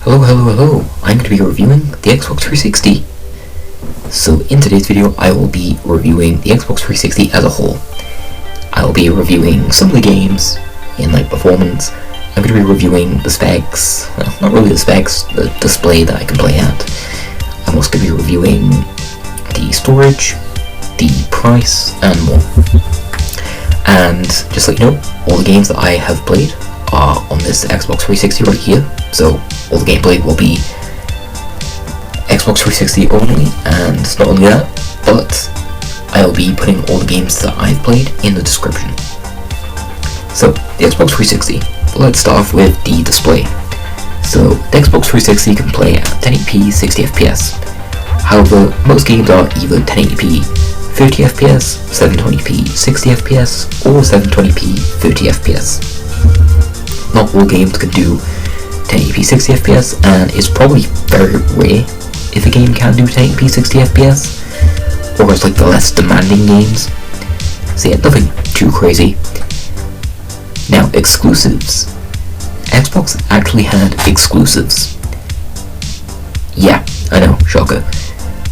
Hello, I'm going to be reviewing the Xbox 360. So in today's video I will be reviewing the Xbox 360 as a whole. I will be reviewing some of the games in performance. I'm going to be reviewing the specs, well, not really the specs, the display that I can play at. I'm also going to be reviewing the storage, the price and more. And just to let you know, all the games that I have played are on this Xbox 360 right here, so all the gameplay will be Xbox 360 only, and not only that, but I'll be putting all the games that I've played in the description. So, the Xbox 360, let's start off with the display. So, the Xbox 360 can play at 1080p 60 FPS, however, most games are either 1080p 30 FPS, 720p 60 FPS, or 720p 30 FPS. Not all games can do 1080p 60 FPS, and it's probably very rare if a game can do 1080p 60 FPS, or it's the less demanding games. So yeah, nothing too crazy. Now, exclusives. Xbox actually had exclusives. Yeah, I know, shocker.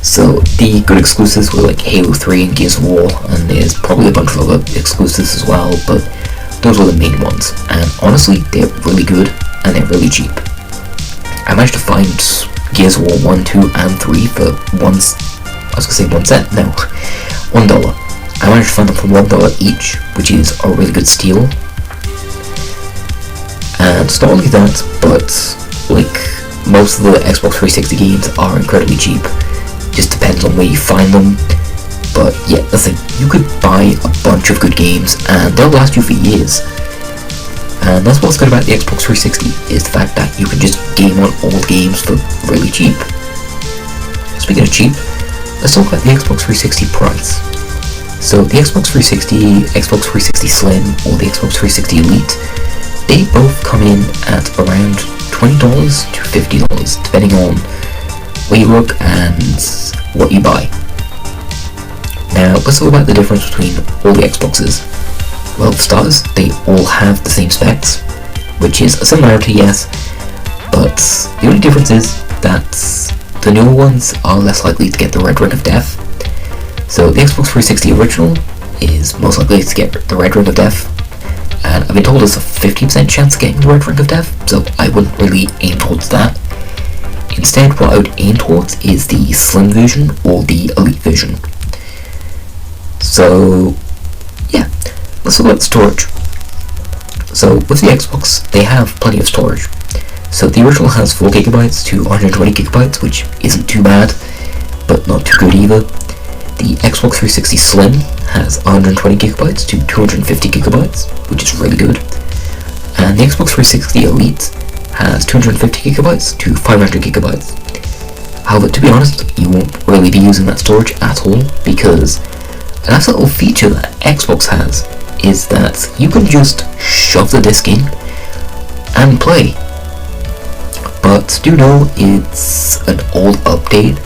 So the good exclusives were Halo 3 and Gears of War, and there's probably a bunch of other exclusives as well, but those were the main ones, and honestly, they're really good, and they're really cheap. I managed to find Gears of War 1, 2, and 3 for $1 I managed to find them for $1 each, which is a really good steal. And it's not only that, but most of the Xbox 360 games are incredibly cheap. Just depends on where you find them. But yeah, the thing, you could buy a bunch of good games and they'll last you for years. And that's what's good about the Xbox 360, is the fact that you can just game on old games for really cheap. Speaking of cheap, let's talk about the Xbox 360 price. So the Xbox 360, Xbox 360 Slim, or the Xbox 360 Elite, they both come in at around $20 to $50, depending on where you look and what you buy. Now, let's talk about the difference between all the Xboxes. Well, for starters, they all have the same specs, which is a similarity, yes, but the only difference is that the newer ones are less likely to get the red ring of death. So the Xbox 360 original is most likely to get the red ring of death, and I've been told there's a 50% chance of getting the red ring of death, so I wouldn't really aim towards that. Instead, what I would aim towards is the Slim version or the Elite version. So, yeah, let's talk about storage. So, with the Xbox, they have plenty of storage. So, the original has 4GB to 120GB, which isn't too bad, but not too good either. The Xbox 360 Slim has 120GB to 250GB, which is really good. And the Xbox 360 Elite has 250GB to 500GB. However, to be honest, you won't really be using that storage at all, because a nice little feature that Xbox has is that you can just shove the disc in and play. But do know it's an old update,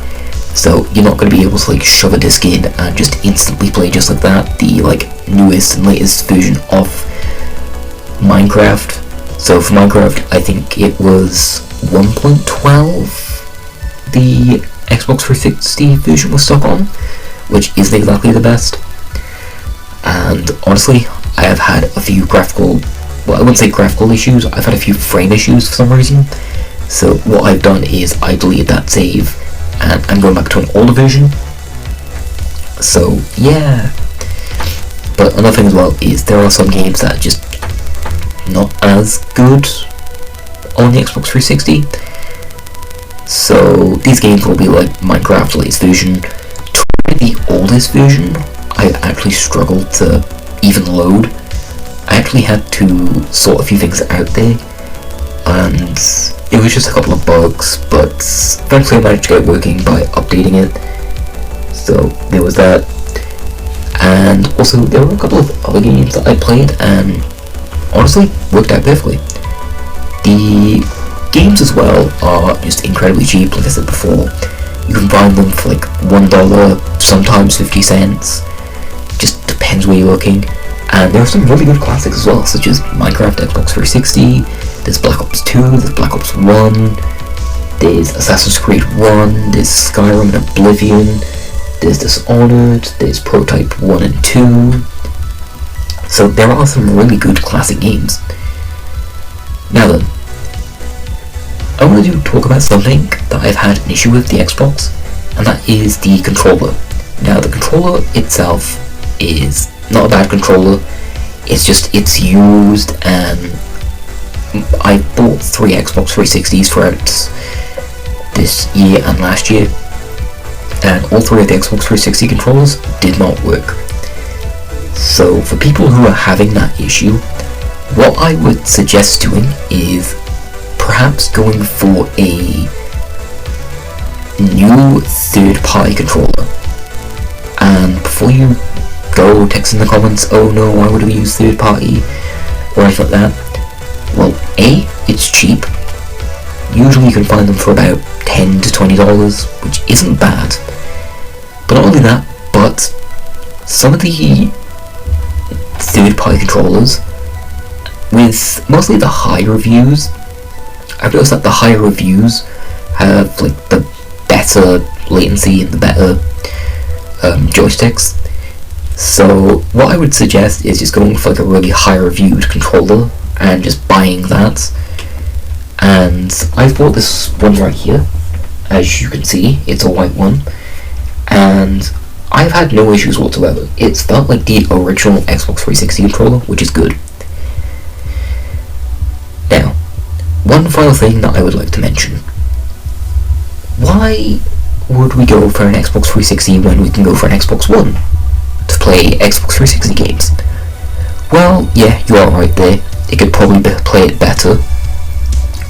so you're not going to be able to shove a disc in and just instantly play just like that. The newest and latest version of Minecraft. So for Minecraft, I think it was 1.12 the Xbox 360 version was stuck on, which isn't exactly the best. And honestly, I have had a few I wouldn't say graphical issues, I've had a few frame issues for some reason. So what I've done is I deleted that save and I'm going back to an older version. So yeah. But another thing as well is there are some games that are just not as good on the Xbox 360. So these games will be Minecraft latest version. The oldest version, I actually struggled to even load. I actually had to sort a few things out there, and it was just a couple of bugs, but eventually I managed to get it working by updating it. So there was that, and also there were a couple of other games that I played and honestly worked out perfectly. The games as well are just incredibly cheap, like I said before. You can find them for $1, sometimes 50 cents, just depends where you're looking. And there are some really good classics as well, such as Minecraft, Xbox 360, there's Black Ops 2, there's Black Ops 1, There's Assassin's Creed 1, there's Skyrim and Oblivion, there's Dishonoured, there's Prototype 1 and 2. So there are some really good classic games. Now then, I want to talk about something that I've had an issue with the Xbox, and that is the controller. Now the controller itself is not a bad controller, it's just it's used, and I bought 3 Xbox 360s throughout this year and last year, and all 3 of the Xbox 360 controllers did not work. So for people who are having that issue, what I would suggest doing is perhaps going for a new third-party controller. And before you go text in the comments, oh no, why would we use third-party or anything like that, well, A, it's cheap. Usually you can find them for about $10 to $20, which isn't bad. But not only that, but some of the third-party controllers, with mostly the higher reviews, I've noticed that the higher reviews have like the better latency and the better joysticks. So what I would suggest is just going for like a really high reviewed controller and just buying that. And I've bought this one right here, as you can see, it's a white one, and I've had no issues whatsoever. It's felt like the original Xbox 360 controller, which is good. Now, one final thing that I would like to mention. Why would we go for an Xbox 360 when we can go for an Xbox One to play Xbox 360 games? Well, yeah, you are right there. It could probably play it better.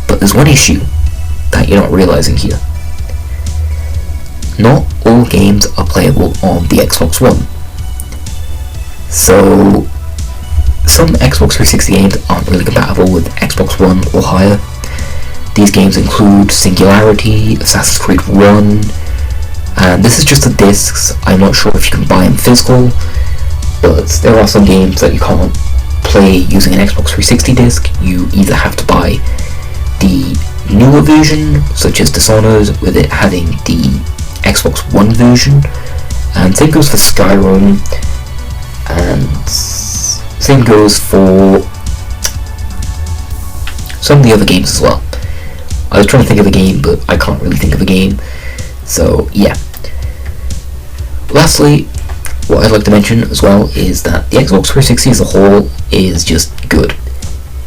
But there's one issue that you're not realising here. Not all games are playable on the Xbox One. So some Xbox 360 games aren't really compatible with Xbox One or higher. These games include Singularity, Assassin's Creed 1, and this is just the discs. I'm not sure if you can buy them physical, but there are some games that you can't play using an Xbox 360 disc. You either have to buy the newer version, such as Dishonoured, with it having the Xbox One version, and same goes for Skyrim, and same goes for some of the other games as well. I was trying to think of a game, but I can't really think of a game, so yeah. Lastly, what I'd like to mention as well is that the Xbox 360 as a whole is just good.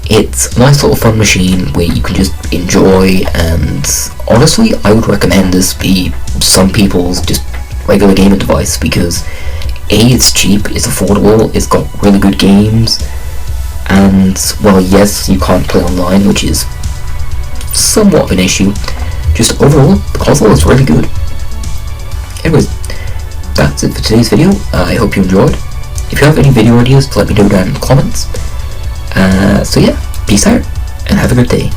It's a nice little fun machine where you can just enjoy, and honestly I would recommend this be some people's just regular gaming device, because A, it's cheap, it's affordable, it's got really good games, and well, yes, you can't play online, which is somewhat of an issue. Just overall, the console is really good. Anyways, that's it for today's video. I hope you enjoyed. If you have any video ideas, let me know down in the comments. So yeah, peace out, and have a good day.